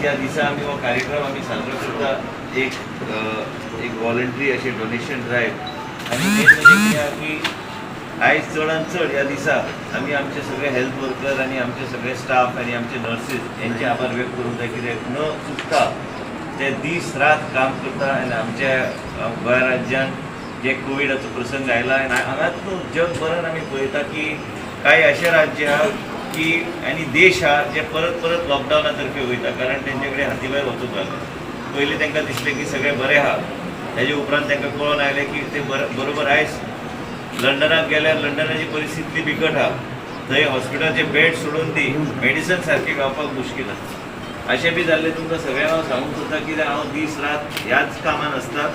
ह्या दिसा आमी हो कार्यक्रम आमी साजरो करता एक वॉलंटरी अशें डोनेशन ड्रायव्ह आनी मेन म्हणजे कितें आहा की आयज चडांत चड ह्या दिसा आमी आमचे सगळे हेल्थ वर्कर आनी आमचे सगळे स्टाफ आनी आमचे नर्सीस हेंचे आभार व्यक्त करूंक जाय कित्याक न चुकता ते दीस रात काम करता आनी आमच्या गोंय राज्यान जे कोविडाचो प्रसंग आयला आनी हांगाच न्हू जगभरान आमी पळयता की कांय अशे राज्य आहा की आनी देश आहा जे परत परत लॉकडावना तर्फे वयता कारण तेंचे कडेन हाती भायर वचूंक लागले. पयलीं तांकां दिसलें की सगळें बरें आहा, तेजे उपरांत तांकां कळून आयलें की ते बरोबर आयज लंडनाक गेल्यार लंडनाची परिस्थिती इतली बिकट आहा, थंय हॉस्पिटलाचे बेड सोडून दी मेडिसन सारकें गावपाक मुश्कील आसा. अशें बी जाल्लें तुमकां सगळ्यांक हांव सांगूंक सोदता कित्याक हांव दीस रात ह्याच कामान आसता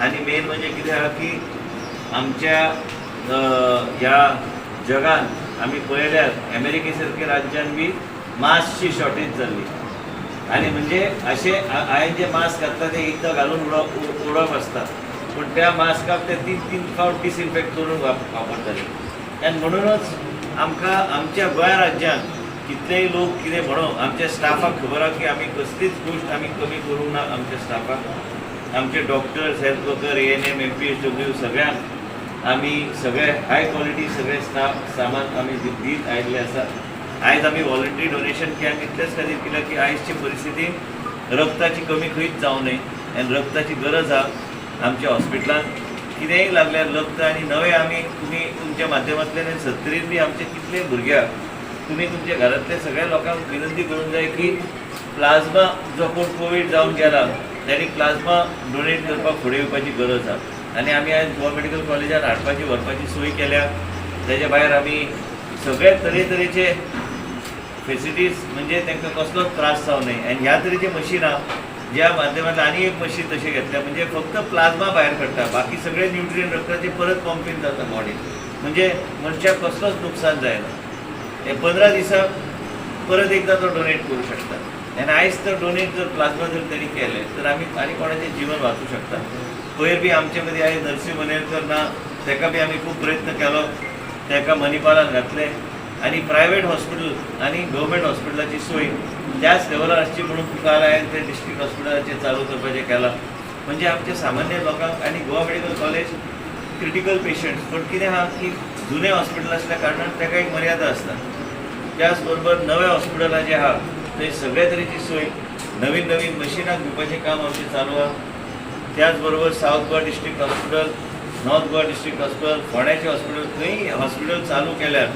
आनी मेन म्हणजे कितें आहा की आमच्या ह्या जगान आमी पळयल्यार अमेरिके सारक्या राज्यान बी मास्कची शॉर्टेज जाल्ली आनी म्हणजे अशें हांवें जे मास्क घातला ते एकदां घालून उडोवप आसता पूण त्या मास्काक ते तीन फावट डिसइन्फेक्ट करून वापरताले आनी म्हणूनच आमकां आमच्या गोंय राज्यान कितलेय लोक कितें म्हणो आमच्या स्टाफाक खबर आहा की आमी कसलीच गोश्ट आमी कमी करूंक ना आमच्या स्टाफाक. आमचे doctors health worker ANM MPHW सगळ्यांक आमी सगळे हाय क्वॉलिटी सगळे स्टाफ सामान आमी दीत आयिल्ले आसा. आयज आमी वॉलंटरी डोनेशन केल्यान इतलेच खातीर कित्याक की आयजचे परिस्थितीन रक्ताची कमी खंयच जावं न्हय आनी रक्ताची गरज आहा आमच्या हॉस्पिटलान. कितेंय लागल्यार रक्त आनी नवे आमी तुमी तुमच्या माध्यमांतल्यान सत्तरीन बी आमचे कितले भुरग्याक तुमी तुमच्या घरांतल्या सगळ्या लोकांक विनंती करूंक जाय की प्लाझ्मा जो कोण कोवीड जावन गेला त्यांनी प्लाझ्मा डोनेट करपाक फुडें येवपाची गरज आहा आनी आमी आयज गोवा मेडिकल कॉलेजान हाडपाची व्हरपाची सोय केल्या. तेजे भायर आमी सगळे तरेतरेचे फेसिलिटीज म्हणजे तांकां कसलोच त्रास जावं न्हय आनी ह्या तरेचे मशिनां ज्या माध्यमांतल्यान आनी एक मशीन तशें घेतल्या म्हणजे फक्त प्लाझ्मा भायर काडटा बाकी सगळे न्यूट्रियन रक्ताचे परत पंपींग जाता बॉडीन म्हणजे मनशाक कसलोच नुकसान जायना. हे 15 दिसाक परत एकदा तो डोनेट करूं शकता आनी आयज तर डोनेट जर प्लाझ्मा जर तेणी केले तर आमी आनी कोणाचें जीवन वाचूं शकता. पयर बी आमचे मदीं आयज नरसिंह मनेरकर ना ताका बी आमी खूब प्रयत्न केलो ताका मणिपालान घातले आनी प्रायवेट हॉस्पिटल आनी गव्हर्मेंट हॉस्पिटलाची सोय त्याच लेवलार आसची म्हणून तुका हांवें ते डिस्ट्रिक्ट हॉस्पिटलाचेर चालू करपाचें केलां. म्हणजे आमच्या सामान्य लोकांक आनी Goa medical college critical patients पण कितें आहा की जुने हॉस्पिटल असल्या कारणान ताका एक मर्यादा आसता. त्याच बरोबर नवे हॉस्पिटलां जे आहा थंय सगळे तरेची सोय नवीन नवीन मशिनां घेवपाचें काम आमचें चालू आहा. त्याच बरोबर south Goa district hospital north Goa district hospital फोंड्याचें हॉस्पिटल खंय हॉस्पिटल चालू केल्यार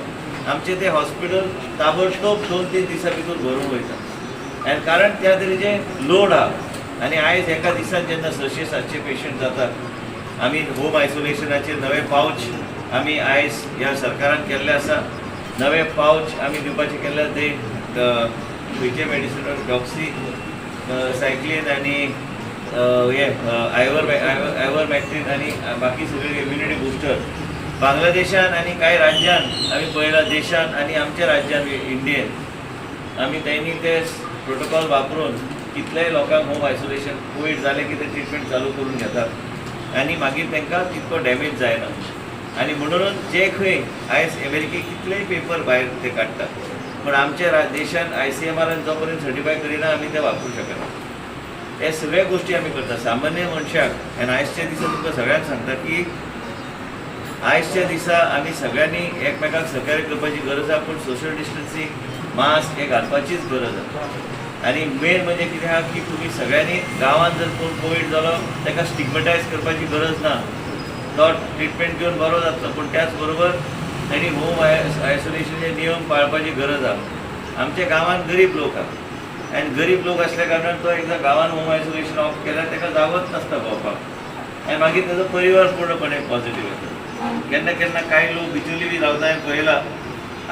आमचे ते हॉस्पिटल ताबडतोब 2-3 दिसां भितर भरूंक वयता आनी कारण त्या तरेचें लोड आहा. आनी आयज एका दिसान जेन्ना 600-700 पेशंट जातात आमी होम आयसोलेशनाचेर नवे पावच आमी आयज ह्या सरकारान केल्ले आसा. नवे पावच आमी दिवपाचे केल्ले ते खंयचे मेडिसिन डॉक्सी सायक्लीन आनी हे आयवरमॅक्टीन आनी बाकी सगळे इम्युनिटी बुस्टर बांगलादेशान आनी कांय राज्यान आमी पळयला देशान आनी आमच्या राज्यान इंडियेन आमी तेणी ते प्रोटोकॉल वापरून कितलेय लोकांक होम आयसोलेशन कोवीड जालें की ते ट्रिटमेंट चालू करून घेतात आनी मागीर तांकां तितको डॅमेज जायना. आनी म्हणूनच जे खंय आयज अमेरिकेक कितलेय पेपर भायर ते काडटात पूण आमच्या देशान ICMRन जो पर्यंत सर्टिफाय करिना आमी ते वापरूंक शकना. हे सगळे गोश्टी आमी करता सामान्य मनशाक आनी आयजच्या दिसा तुमकां सगळ्यांक सांगता की आयजच्या दिसा आमी सगळ्यांनी एकमेकांक सहकार्य करपाची गरज आहा पूण सोशल डिस्टन्सींग मास्क हे घालपाचीच गरज आहा. आनी मेन म्हणजे कितें आहा की तुमी सगळ्यांनी गांवांत जर कोण कोवीड जालो ताका स्टिगमटायज करपाची गरज ना. तो ट्रिटमेंट घेवन बरो जातलो पूण त्याच बरोबर तांणी होम आयसोलेशनचे नियम पाळपाची गरज आहा. आमच्या गांवांत गरीब लोक आहा आनी गरीब लोक असल्या कारणान तो एकदां गांवांत होम आयसोलेशन ऑफ केल्यार ताका जागत नासता भोंवपाक आनी मागीर ताजो परिवार पूर्णपणे पॉझिटीव येता. केन्ना केन्ना कांय लोक भितुली बी रावता हांवें पळयलां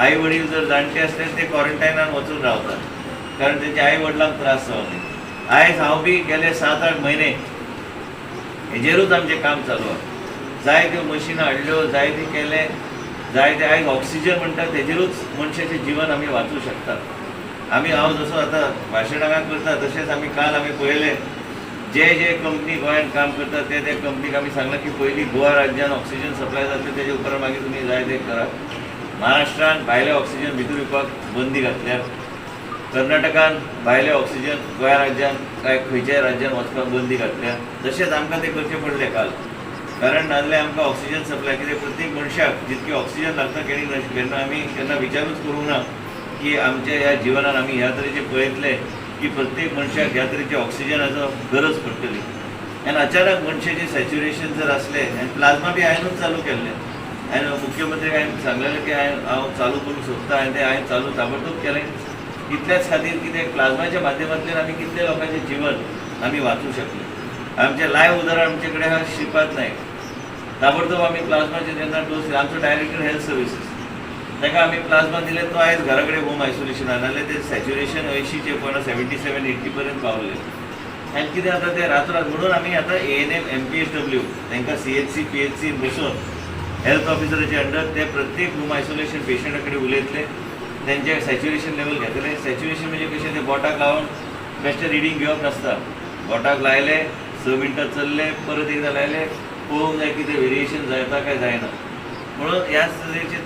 आई वडील जर जाणटे आसले ते क्वॉरंटायनान वचून रावतात कारण तेंच्या आई वडिलांक त्रास जावं न्हय. आयज हांव बी गेले 7-8 म्हयने हेजेरूच आमचें काम चालू आहा. जायत्यो मशिनां हाडल्यो जायते केले जायते आयज ऑक्सिजन म्हणटा तेजेरूच मनशाचें जिवन आमी वाचूंक शकतात. आमी हांव जसो आतां भाशण हांगा करता तशेंच आमी काल आमी पळयलें जे कंपनी गोंयांत काम करतात ते कंपनीक आमी सांगलां की पयलीं गोवा राज्यान ऑक्सिजन सप्लाय जाता तेजे उपरांत मागीर तुमी जाय ते करा. महाराष्ट्रान भायले ऑक्सिजन भितर येवपाक बंदी घातल्या कर्नाटकान भायले ऑक्सिजन गोंय राज्यान काय खंयच्याय राज्यान वचपाक बंदी घातल्या, तशेंच आमकां ते करचें पडलें काल. कारण नाजाले आमकां ऑक्सिजन सप्लाय कितें प्रत्येक मनशाक जितकी ऑक्सिजन लागता केन्ना आमी केन्ना विचारूच करूंक ना की आमच्या ह्या जिवनान आमी ह्या तरेचे पळयतले की प्रत्येक मनशाक ह्या तरेचे ऑक्सिजनाचो गरज पडटली. आनी अचानक मनशाचें सॅच्युरेशन जर असलें आनी प्लाझ्मा बी हांवेंनूच चालू केल्लें. हांवें मुख्यमंत्र्याक हांवें सांगलेलें की हांव चालू करूंक सोदता आनी तें हांवें चालू ताबडतोब केलें. इतल्याच खातीर कितें प्लाझ्माच्या माध्यमांतल्यान आमी कितले लोकांचें जिवन आमी वाचूंक शकले. आमचें लायव्ह उदाहरण आमचे कडेन आहा श्रीपाद नायक. ताबडतोब आमी प्लाझ्माचे जेन्ना डोस आमचो डायरेक्टर हेल्थ सर्विसीस ताका आमी प्लाझ्मा दिले, तो आयज घरा कडेन होम आयसोलेशनान, नाजाल्यार ते सॅच्युरेशन 80चे 77-80 पर्यंत पावले. आनी कितें जाता ते रातोरात म्हणून आमी आतां ANM MPHW तांकां CHC PHC बसून हेल्थ ऑफिसराचे अंडर ते प्रत्येक होम आयसोलेशन पेशंटा कडेन उलयतले, तेंचे सॅच्युरेशन लेवल घेतले. सॅच्युरेशन म्हणजे कशें ते बोटाक लावन बेश्टें रिडींग घेवप नासता. बोटाक लायले 6 मिनटां चल्ले, परत एकदां लायले, पळोवंक जाय कितें वेरिएशन जाता काय जायना. म्हणून ह्याच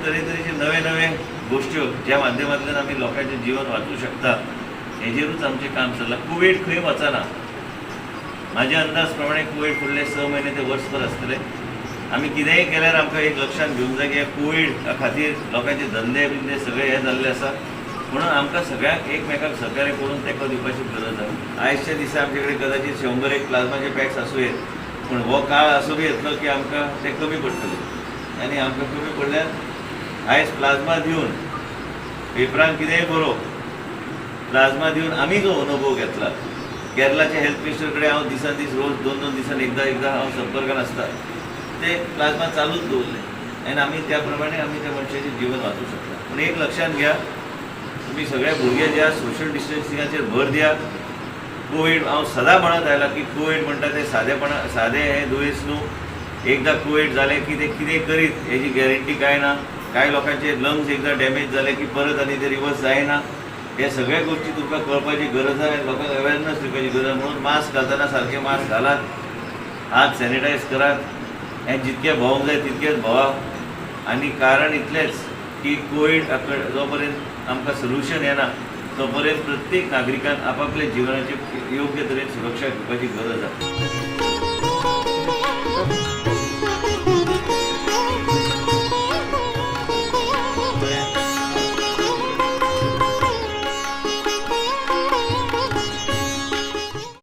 तरेचे नवे नवे गोश्ट्यो ज्या माध्यमांतल्यान आमी लोकांचें जीवन वाचूंक शकता हेजेरूच आमचें काम चल्लां. कोवीड खंय वचना. म्हाज्या अंदाज प्रमाणे कोवीड फुडले 6 म्हयने ते वर्सभर आसतले. आमी कितेंय केल्यार आमकां एक लक्षांत घेवंक जाय की कोवीड खातीर लोकांचे धंदे बिंदे सगळे हे जाल्ले आसा. म्हणून आमकां सगळ्यांक एकमेकाक सहकार्य करून तेंको दिवपाची गरज आसा. आयजच्या दिसा आमचे कडेन कदाचित 100 प्लाझ्माचे पॅक्स आसूं येत, पूण हो काळ असो बी येतलो की आमकां ते कमी पडटले. आनी आमकां कमी पडल्यार आयज प्लाझ्मा दिवन पेपरान कितेंय बरोवप, प्लाझ्मा दिवन आमी जो अनुभव घेतला. केरळाचे हेल्थ मिनिस्टर कडेन हांव दिसान दीस रोज 2-2 दिसान एकदां हांव संपर्कान आसता. ते प्लाझ्मा चालूच दवरले आनी आमी त्या प्रमाणे आमी त्या मनशाचें जीवन वाचूंक शकता. पूण एक लक्षांत घ्या, तुमी सगळे भुरगे जे सोशल डिस्टन्सिंगाचेर भर दिया. कोवीड हांव सदां म्हणत आयला की कोवीड म्हणटा ते सादें हें दुयेंस न्हू. एकदां कोवीड जालें की ते कितें करीत हेजी गॅरंटी काय ना. कांय लोकांचे लंग्स एकदां डॅमेज जाले की परत आनी ते रिवर्स जायना. हे सगळे गोश्टी तुमकां कळपाची गरज आसा, लोकांक अवेरनस दिवपाची गरज आसा. म्हणून मास्क घालतना सारके मास्क घालात, हात सॅनिटायज करात, हे जितके भोंवंक जाय तितकेच भोंवा. आनी कारण इतलेंच की कोवीड जो पर्यंत आमकां सोल्युशन येना तो पर्यंत प्रत्येक नागरिकान आपापल्या जिवनाची योग्य तरेन सुरक्षा घेवपाची गरज आसा.